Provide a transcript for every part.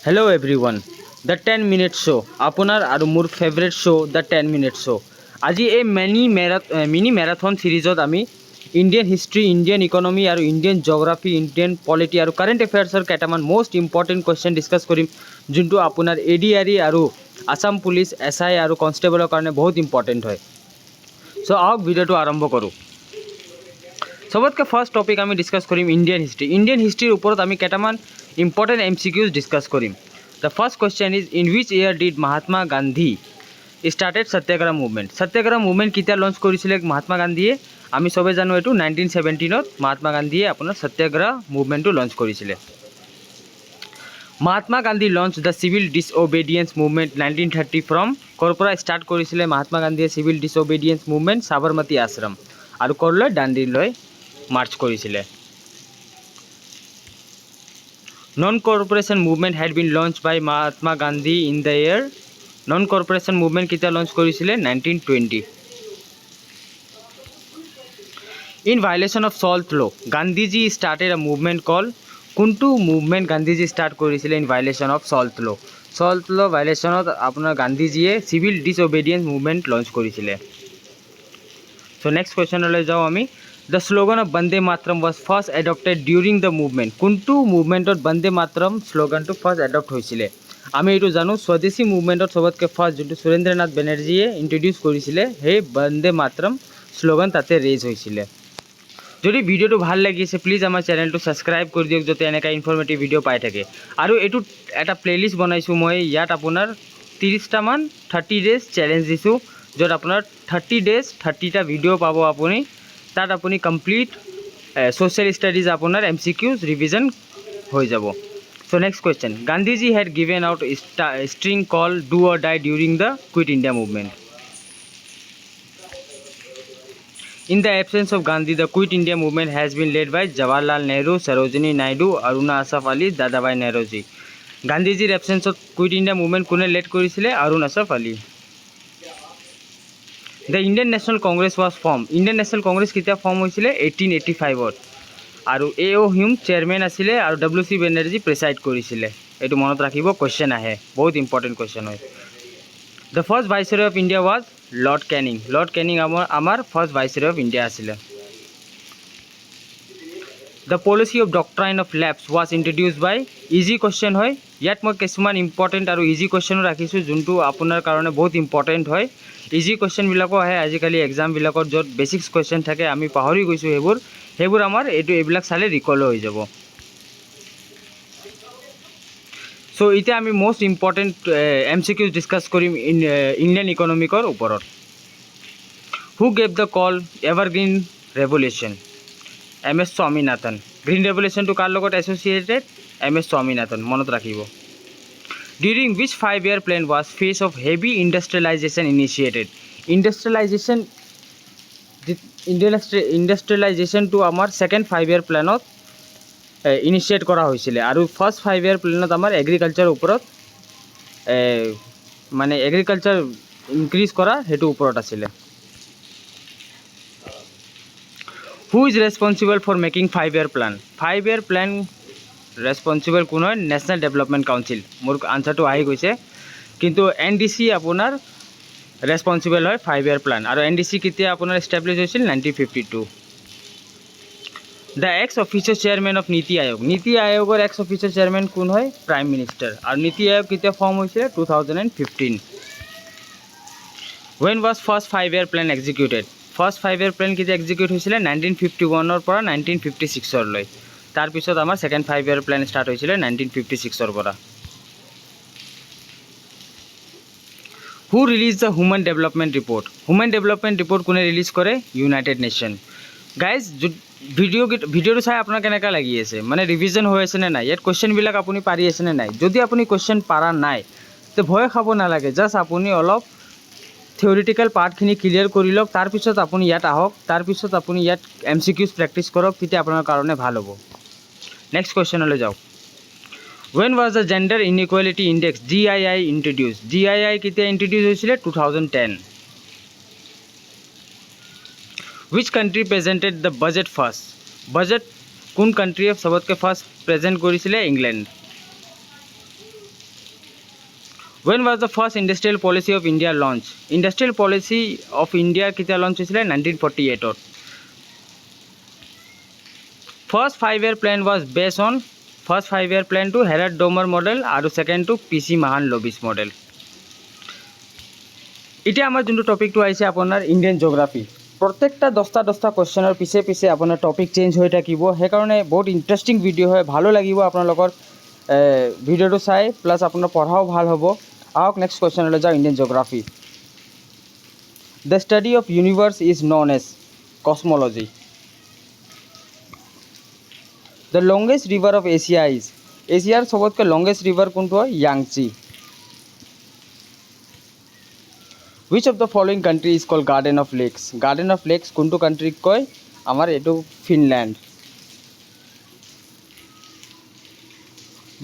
Hello everyone, the 10 minute show আপোনাৰ আৰু মোৰ favourite show' the 10 minute show'. আজি এই মিনি মেৰাথন সিৰিজত আমি ইণ্ডিয়ান হিষ্ট্ৰী, ইণ্ডিয়ান ইকনমি আৰু ইণ্ডিয়ান জিঅ'গ্ৰাফি, ইণ্ডিয়ান পলিটি আৰু কাৰেণ্ট এফেয়াৰ্ছৰ কেইটামান মষ্ট ইম্পৰ্টেণ্ট কুৱেশ্যন ডিছকাছ কৰিম, যোনটো আপোনাৰ ADRE আৰু আছাম পুলিচ, SI আৰু কনষ্টেবলৰ কাৰণে বহুত ইম্পৰ্টেণ্ট হয়। চ' আহক ভিডিঅ'টো আৰম্ভ কৰোঁ। সবতকৈ ফাৰ্ষ্ট টপিক আমি ডিছকাছ কৰিম ইণ্ডিয়ান হিষ্ট্ৰী। ইণ্ডিয়ান হিষ্ট্ৰীৰ ওপৰত আমি কেইটামান ইম্পৰ্টেণ্ট MCQs ডিছকাছ কৰিম। The first question is in which year did Mahatma Gandhi started satyagraha movement. Satyagraha movement কেতিয়া লঞ্চ কৰিছিলে মহাত্মা গান্ধীয়ে? আমি সবে জানো এইটো 1917ত মহাত্মা গান্ধীয়ে আপোনাৰ সত্যাগ্ৰহ মুভমেণ্টটো লঞ্চ কৰিছিলে। Mahatma Gandhi launch the civil disobedience movement 1930 from ক'ৰ পৰা ষ্টাৰ্ট কৰিছিলে মহাত্মা গান্ধীয়ে civil disobedience movement? Sabarmati Ashram আৰু ক'লৈ? দাণ্ডিলৈ মাৰ্চ কৰিছিলে। Non corporation movement had been launch by Mahatma Gandhi in the year. Non corporation movement কেতিয়া লঞ্চ কৰিছিলে? 1920। In violation of salt law' Gandhiji started a movement call. কোনটো মুভমেণ্ট গান্ধীজী ষ্টাৰ্ট কৰিছিলে in violation of salt law'? Salt ল' ভাইলেশ্যনত আপোনাৰ গান্ধীজীয়ে civil disobedience movement launch কৰিছিলে। চ' next কুৱেশ্যনলৈ যাওঁ আমি। The slogan of Vande Mataram was first adopted during the movement. কোনটো মুভমেণ্টত Vande Mataram শ্লোগানটো first adopt হৈছিলে? আমি এইটো জানো স্বদেশী মুভমেণ্টত সবতকৈ ফাৰ্ষ্ট যোনটো সুৰেন্দ্ৰ নাথ বেনাৰ্জীয়ে ইণ্ট্ৰডিউচ কৰিছিলে, সেই বন্দে মাতৰম শ্লোগান তাতে ৰেজ হৈছিলে। যদি ভিডিঅ'টো ভাল লাগিছে প্লিজ আমাৰ চেনেলটো ছাবস্ক্ৰাইব কৰি দিয়ক, যাতে এনেকুৱা ইনফৰ্মেটিভ ভিডিঅ' পাই থাকে। আৰু এইটোত এটা প্লেলিষ্ট বনাইছোঁ মই, ইয়াত আপোনাৰ 30টামান 30 ডেজ চেলেঞ্জ দিছোঁ, য'ত আপোনাৰ 30 ডেজ 30টা ভিডিঅ' পাব আপুনি। তাত আপুনি কমপ্লিট ছ'চিয়েল ষ্টাডিজ আপোনাৰ MCQs ৰিভিজন হৈ যাব। So' next question, Gandhiji had given out string call do or die during the Quit India movement. In the absence of Gandhi, the Quit India movement has been led by Jawaharlal Nehru, Sarojini Naidu, Aruna Asaf Ali, Dadabhai Nauroji. গান্ধীজীৰ এবচেঞ্চত quit India movement কোনে lead কৰিছিলে? Arun Asaf Ali. The Indian national Congress was form. Indian national Congress কেতিয়া form হৈছিলে? 1885ত। আৰু A.O. Hume chairman আছিলে আৰু WC Banerjee প্ৰেচাইড কৰিছিলে। এইটো মনত ৰাখিব, কুৱেশ্যন আহে, বহুত ইম্পৰ্টেণ্ট কুৱেশ্যন হয়। The first viceroy of India was Lord Canning. Lord Canning আমাৰ ফাৰ্ষ্ট ভাইচৰয় অফ ইণ্ডিয়া আছিলে। The policy of doctrine of lapse was introduce by. Easy question হয়, ইয়াত মই কিছুমান ইম্পৰ্টেণ্ট আৰু ইজি কুৱেশ্যনো ৰাখিছোঁ, যোনটো আপোনাৰ কাৰণে বহুত ইম্পৰ্টেণ্ট হয়। ইজি কুৱেশ্যনবিলাকো আহে আজিকালি এক্সামবিলাকত, য'ত বেচিক্স কুৱেশ্যন থাকে, আমি পাহৰি গৈছোঁ সেইবোৰ আমাৰ এইবিলাক চালে ৰিকল হৈ যাব। চ' এতিয়া আমি মষ্ট ইম্পৰ্টেণ্ট MCQs ডিছকাছ কৰিম ইণ্ডিয়ান ইকনমিকৰ ওপৰত। Who gave the call evergreen revolution? MS Swaminathan. Green ৰেভলিউশ্যনটো কাৰ লগত এছ'চিয়েটেড? MS স্বামীনাথন, মনত ৰাখিব। During which 5-year plan was phase of heavy industrialisation initiated? ইণ্ডাষ্ট্ৰিয়েলাইজেশ্যনটো আমাৰ ছেকেণ্ড 5-year প্লেনত ইনিচিয়েট কৰা হৈছিলে, আৰু ফাৰ্ষ্ট 5-year প্লেনত আমাৰ এগ্ৰিকালচাৰৰ ওপৰত মানে এগ্ৰিকালচাৰ ইনক্ৰিজ কৰা সেইটো ওপৰত আছিলে। Who is responsible for making 5-year plan? 5-year plan responsible কোন হয়? National development council. মোৰ আনচাৰটো আহি গৈছে, কিন্তু NDC আপোনাৰ ৰেছপনচিবল হয় 5-year প্লেন। আৰু NDC কেতিয়া আপোনাৰ এষ্টাব্লিছ হৈছিল? 1952। The ex officio chairman of NITI Aayog. NITI আয়োগৰ এক্স অফিচিয়েল চেয়াৰমেন কোন হয়? Prime minister. আৰু নীতি আয়োগ কেতিয়া ফৰ্ম হৈছিলে? 2015। When was first 5-year plan executed? First 5-year plan কেতিয়া এক্সিকিউট হৈছিলে? 1951ৰ পৰা 1956লৈ। তাৰপিছত আমাৰ ছেকেণ্ড 5-year প্লেন ষ্টাৰ্ট হৈছিলে 1956ৰ পৰা। Who release the human development report? Human development report কোনে ৰিলিজ কৰে? United Nation. গাইজ, ভিডিঅ'টো চাই আপোনাৰ কেনেকুৱা লাগি আছে? মানে ৰিভিজন হৈ আছেনে নাই? ইয়াত কুৱেশ্যনবিলাক আপুনি পাৰি আছেনে নাই? যদি আপুনি কুৱেশ্যন পাৰা নাই তে ভয় খাব নালাগে, জাষ্ট আপুনি অলপ থিয়ৰিটিকেল পাৰ্টখিনি ক্লিয়াৰ কৰি লওক, তাৰপিছত আপুনি ইয়াত আহক, তাৰপিছত আপুনি ইয়াত MCQs প্ৰেক্টিছ কৰক, তেতিয়া আপোনাৰ কাৰণে ভাল হ'ব। নেক্সট কুৱেশ্যনলৈ যাওক। When was the gender inequality index GII introduce? GII কেতিয়া ইণ্ট্ৰডিউচ হৈছিলে? 2010। Wish country presented the budget first? Budget কোন কাণ্ট্ৰিয়ে সবতকৈ ফাৰ্ষ্ট প্ৰেজেণ্ট কৰিছিলে? England. When was the first industrial policy of India launched? Industrial policy of India কেতিয়া launch হৈছিলে 1948 First 5-year plan was based on first 5-year plan to Herald Domer model আৰু second to PC Mahan Lobis model. এতিয়া আমাৰ যোনটো টপিকটো আহিছে আপোনাৰ Indian geography প্ৰত্যেকটা 10টা কোৱেশ্চনৰ পিছে আপোনাৰ টপিক চেঞ্জ হৈ থাকিব সেইকাৰণে বহুত ইণ্টাৰেষ্টিং ভিডিঅ' হয় ভালো লাগিব আপোনালোকৰ ভিডিঅ'টো চাই প্লাছ আপোনাৰ পঢ়াও ভাল হ'ব আহক নেক্সট কোৱেশ্চনলৈ যাওঁ Indian geography the study of universe is known as cosmology the longest river of Asia is এছিয়াৰ চবতকৈ লংগেষ্ট ৰিভাৰ কোনটো হয় য়াংচি Which of the following country is called Garden of Lakes? Garden of Lakes কোনটো কান্ট্ৰিক কয় আমাৰ এইটো Finland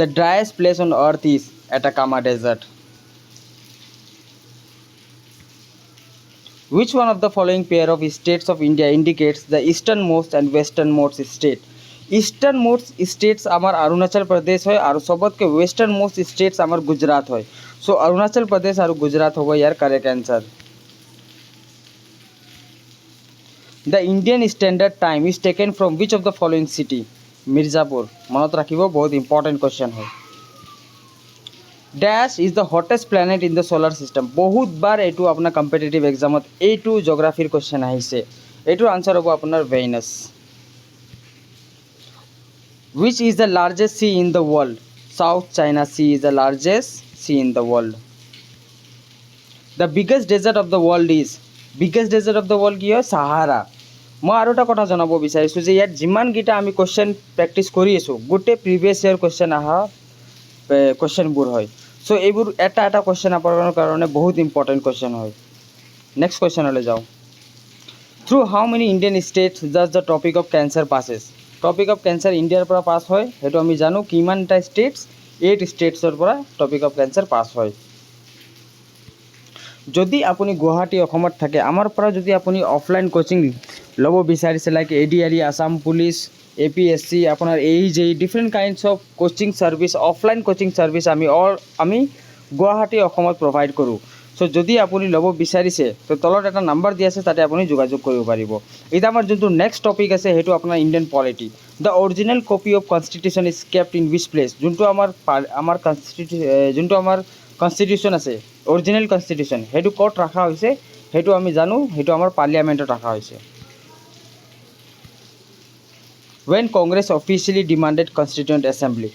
The driest place on earth is Atacama Desert. Which one of the following pair of states of India indicates the easternmost and westernmost state? Easternmost states আমাৰ অৰুণাচল প্ৰদেশ হয় আৰু সবতকৈ westernmost states আমাৰ গুজৰাট হয় So অৰুণাচল প্ৰদেশ আৰু গুজৰাট হ'ব ইয়াৰ correct answer The Indian Standard Time is taken from which of the following city? Mirzapur. মনত ৰাখিব বহুত ইম্পৰ্টেণ্ট কোৱেশ্চন হয় Dash is the hottest planet in the solar system. বহুত বাৰ এইটো আপোনাৰ কম্পিটিটিভ এক্সামত এইটো জিঅ'গ্ৰাফিৰ কোৱেশ্চন আহিছে এইটোৰ আনসাৰ হ'ব আপোনাৰ Venus Which is the largest sea in the world? South China Sea is the largest sea in the world. The biggest desert of the world is কি হয় Sahara. মই আৰু এটা কথা জনাব বিচাৰিছোঁ যে ইয়াত যিমানকেইটা আমি কোৱেশ্চন প্ৰেক্টিছ কৰি আছোঁ গোটেই প্ৰিভিয়াছ ইয়াৰ কোৱেশ্চন অহা কোৱেশ্চনবোৰ হয় চ' এইবোৰ এটা কোৱেশ্চন আপোনাৰ কাৰণে বহুত ইম্পৰ্টেণ্ট কোৱেশ্চন হয় নেক্সট কোৱেশ্চনলৈ যাওঁ through how many Indian states does the topic of cancer passes topic of cancer ইণ্ডিয়াৰ পৰা পাছ হয় সেইটো আমি জানো কিমানটা ষ্টেটছ 8 ষ্টেটছৰ পৰা টপিক অফ কেঞ্চাৰ পাছ হয় যদি আপুনি গুৱাহাটী অসমত থাকে আমাৰ পৰা যদি আপুনি অফলাইন কোচিং ল'ব বিচাৰিছে like ADRE Assam police APSC আপোনাৰ AEJ different kinds of coaching service offline coaching service আমি গুৱাহাটী অসমত প্ৰভাইড কৰোঁ সো যদি আপুনি ল'ব বিচাৰিছে তো তলত এটা নাম্বাৰ দিয়া আছে তাতে আপুনি যোগাযোগ কৰিব পাৰিব এটা আমাৰ যোনটো নেক্সট টপিক আছে হেতু আপোনাৰ Indian polity the original copy of constitution is kept in which place যোনটো আমাৰ কনষ্টিটিউশ্যন আছে অৰিজিনেল কনষ্টিটিউশ্যন হেতু ক'ত ৰাখা হৈছে হেতু আমি জানো হেতু আমাৰ পাৰ্লিয়ামেণ্টত ৰাখা হৈছে When Congress officially demanded Constituent Assembly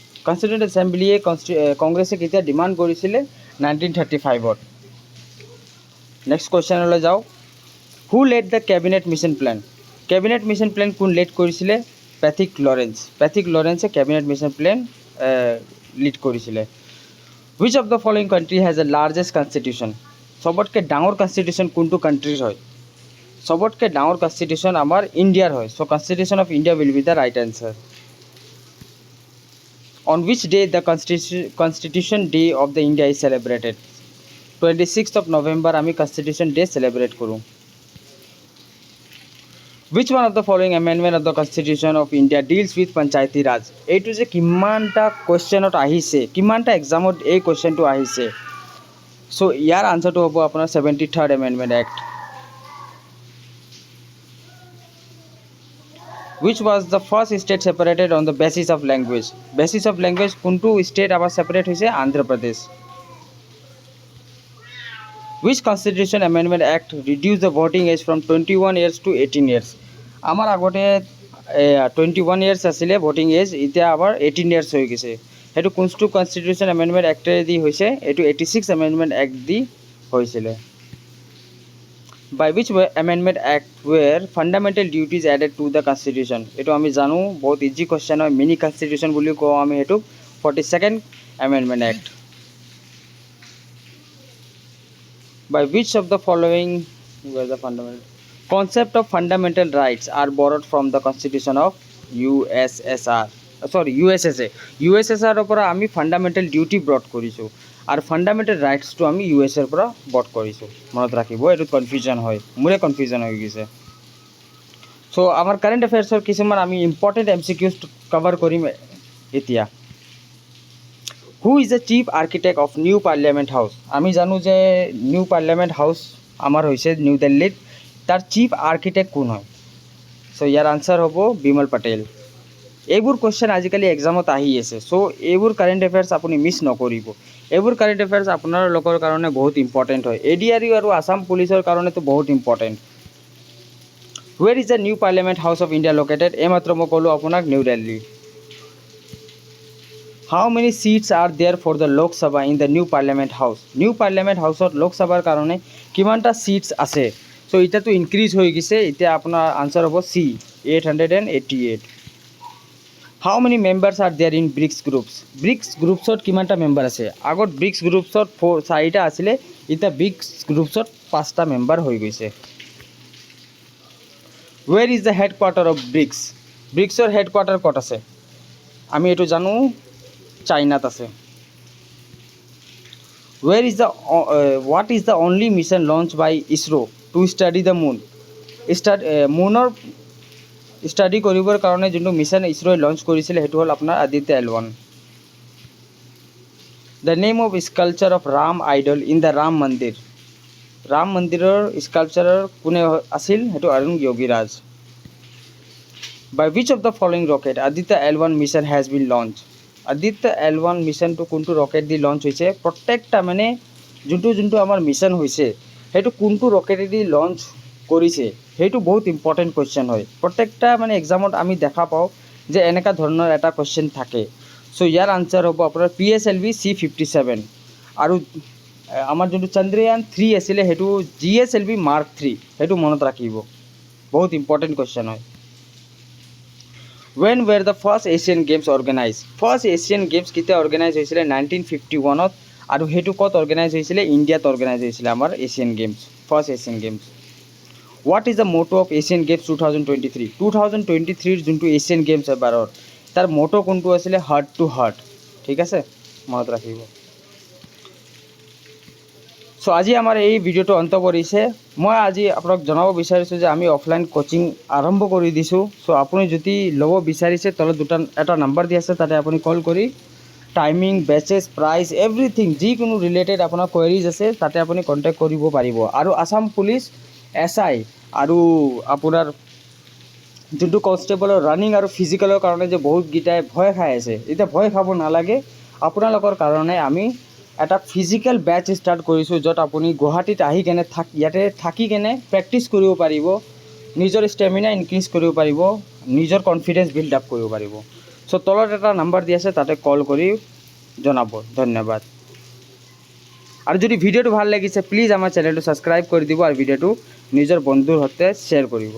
কংগ্ৰেছে কেতিয়া ডিমান্ড কৰিছিলে 1935ত নেক্সট কোৱেশ্চনলৈ যাওঁ Who led the cabinet mission plan কোন লিড কৰিছিলে পেথিক লৰেন্সে cabinet mission plan লিড কৰিছিলে Which of the following country has the largest constitution সবতকৈ ডাঙৰ কনষ্টিটিউশ্যন কোনটো কান্ট্ৰিৰ হয় সবতকৈ ডাঙৰ কনষ্টিটিউশ্যন আমাৰ ইণ্ডিয়াৰ হয় so constitution of India will be the right answer On which day the constitution day of the India is celebrated 26th of November আমি constitution day celebrate কৰোঁ Which one of the following amendment of the constitution of India deals with panchayati raj এইটো যে কিমানটা কোৱেশ্চনত আহিছে কিমানটা এক্সামত এই কোৱেশ্চনটো আহিছে so ইয়াৰ আনসাৰটো হ'ব আপোনাৰ 73rd amendment act Which was the first state separated on the basis of language কোনটো state আমাৰ separate হৈছে Andhra Pradesh Which constitution amendment act reduced the voting age from 21 years to 18 years আমাৰ আগতে 21 years আছিলে voting age এতিয়া আবার 18 years হৈ গৈছে হেতু কোনটো কনষ্টিটিউশ্যন এমেন্ডমেন্ট এক্ট দি হৈছে এটো 86 এমেন্ডমেন্ট এক্ট দি হৈছিল By which amendment act were fundamental duties added to the constitution এটো আমি জানো বহুত ইজি কোশ্চেন হয় মিনি কনষ্টিটিউশ্যন বুলি কও আমি হেতু 42nd amendment act By which of the following were the fundamental concept of fundamental rights are borrowed from the constitution of USSR USSR পৰা আমি ফান্ডামেন্টাল ডিউটি ব্ৰট কৰিছো আৰু ফান্ডামেন্টাল ৰাইটস টু আমি ইউএসএৰ পৰা ব্ৰট কৰিছো মনত ৰাখিব এটো কনফিউজন হয় মোৰে কনফিউজন হৈ গৈছে সো আমাৰ কাৰেন্ট অ্যাফেয়াৰ্সৰ কিছুমান আমি ইম্পৰ্টেন্ট এমসিকিউজ কভাৰ কৰিম এতিয়া who is the chief architect of new parliament house? আমি জানো যে নিউ পাৰ্লিয়ামেণ্ট হাউচ আমাৰ হৈছে নিউ দিল্লীত, তাৰ চিফ আৰ্কিটেক্ট কোন হয়? চ' ইয়াৰ আনচাৰ হ'ব বিমল পেটেল। এইবোৰ কুৱেশ্যন আজিকালি এক্সামত আহি আছে, চ' এইবোৰ কাৰেণ্ট এফেয়াৰ্ছ আপুনি মিছ নকৰিব। এইবোৰ কাৰেণ্ট এফেয়াৰ্ছ আপোনালোকৰ কাৰণে বহুত ইম্পৰ্টেণ্ট হয়। ADRE আৰু আছাম পুলিচৰ কাৰণেতো বহুত important. Where is the new parliament house of India located? এইমাত্ৰ মই ক'লোঁ আপোনাক New Delhi. How many seats are there for the Lok Sabha in the new parliament house? New parliament হাউচত লোকসভাৰ কাৰণে কিমানটা চিটছ আছে? চ' এতিয়াতো ইনক্ৰিজ হৈ গৈছে, এতিয়া আপোনাৰ আনচাৰ হ'ব C, 888। How many members are there in BRICS groups? ব্ৰিক্স গ্ৰুপছত কিমানটা মেম্বাৰ আছে? আগত ব্ৰিক্স গ্ৰুপছত 4টা আছিলে, এতিয়া ব্ৰিক্স গ্ৰুপছত 5টা মেম্বাৰ হৈ গৈছে। Where is the headquarter of BRICS? ব্ৰিক্সৰ হেড কোৱাৰ্টাৰ ক'ত আছে? আমি এইটো জানো চাইনাত আছে। Where is the what is the only mission launch by ISRO' to study the moon? মুনৰ ষ্টাডি কৰিবৰ কাৰণে যোনটো মিছন ইছৰ'ই লঞ্চ কৰিছিলে সেইটো হ'ল আপোনাৰ Aditya L1। The name of sculpture of Ram idol in the Ram Mandir? Ram মন্দিৰৰ স্কাল্পচাৰৰ কোনে আছিল? সেইটো Arun Yogiraj. By which of the following rocket Aditya L1 mission has been launch? Aditya L1 মিছনটো কোনটো ৰকেট দি লঞ্চ হৈছে? প্ৰত্যেকটা মানে যোনটো আমাৰ মিছন হৈছে সেইটো কোনটো ৰকেটেদি লঞ্চ কৰিছে সেইটো বহুত ইম্পৰ্টেণ্ট কুৱেশ্যন হয়। প্ৰত্যেকটা মানে এক্সামত আমি দেখা পাওঁ যে এনেকুৱা ধৰণৰ এটা কুৱেশ্যন থাকে। চ' ইয়াৰ আনচাৰ হ'ব আপোনাৰ PSLV C57। আৰু আমাৰ যোনটো চন্দ্ৰয়ান 3 আছিলে সেইটো GSLV Mark 3, সেইটো মনত ৰাখিব, বহুত ইম্পৰ্টেণ্ট কুৱেশ্যন হয়। When were the first Asian Games organized? First Asian games কেতিয়া অৰ্গেনাইজ হৈছিলে? 1951ত। আৰু সেইটো ক'ত অৰ্গেনাইজ হৈছিলে? ইণ্ডিয়াত অৰ্গেনাইজ হৈছিলে আমাৰ Asian games, first Asian games. What is the motto of Asian games 2023? 2023ৰ যোনটো এছিয়ান গেমছ এবাৰৰ তাৰ মটো কোনটো আছিলে? Heart to heart. ঠিক আছে, মনত ৰাখিব। চ' আজি আমাৰ এই ভিডিঅ'টো অন্ত পৰিছে। মই আজি আপোনাক জনাব বিচাৰিছোঁ যে আমি অফলাইন কোচিং আৰম্ভ কৰি দিছোঁ। চ' আপুনি যদি ল'ব বিচাৰিছে তলত এটা নাম্বাৰ দি আছে, তাতে আপুনি কল কৰি টাইমিং, বেচেছ, প্ৰাইচ, এভৰিথিং যিকোনো ৰিলেটেড আপোনাৰ কুৱেৰিজ আছে তাতে আপুনি কণ্টেক্ট কৰিব পাৰিব। আৰু আছাম পুলিচ, SI আৰু আপোনাৰ যোনটো কনষ্টেবলৰ ৰানিং আৰু ফিজিকেলৰ কাৰণে যে বহুতকেইটাই ভয় খাই আছে, এতিয়া ভয় খাব নালাগে। আপোনালোকৰ কাৰণে আমি এটা ফিজিকেল বেটচ ষ্টাৰ্ট কৰিছোঁ, য'ত আপুনি গুৱাহাটীত আহি কেনে ইয়াতে থাকি কেনে প্ৰেক্টিছ কৰিব পাৰিব, নিজৰ ষ্টেমিনা ইনক্ৰিজ কৰিব পাৰিব, নিজৰ কনফিডেন্স বিল্ড আপ কৰিব পাৰিব। চ' তলত এটা নাম্বাৰ দি আছে, তাতে কল কৰি জনাব। ধন্যবাদ। আৰু যদি ভিডিঅ'টো ভাল লাগিছে প্লিজ আমাৰ চেনেলটো ছাবস্ক্ৰাইব কৰি দিব আৰু ভিডিঅ'টো নিজৰ বন্ধুৰ সৈতে শ্বেয়াৰ কৰিব।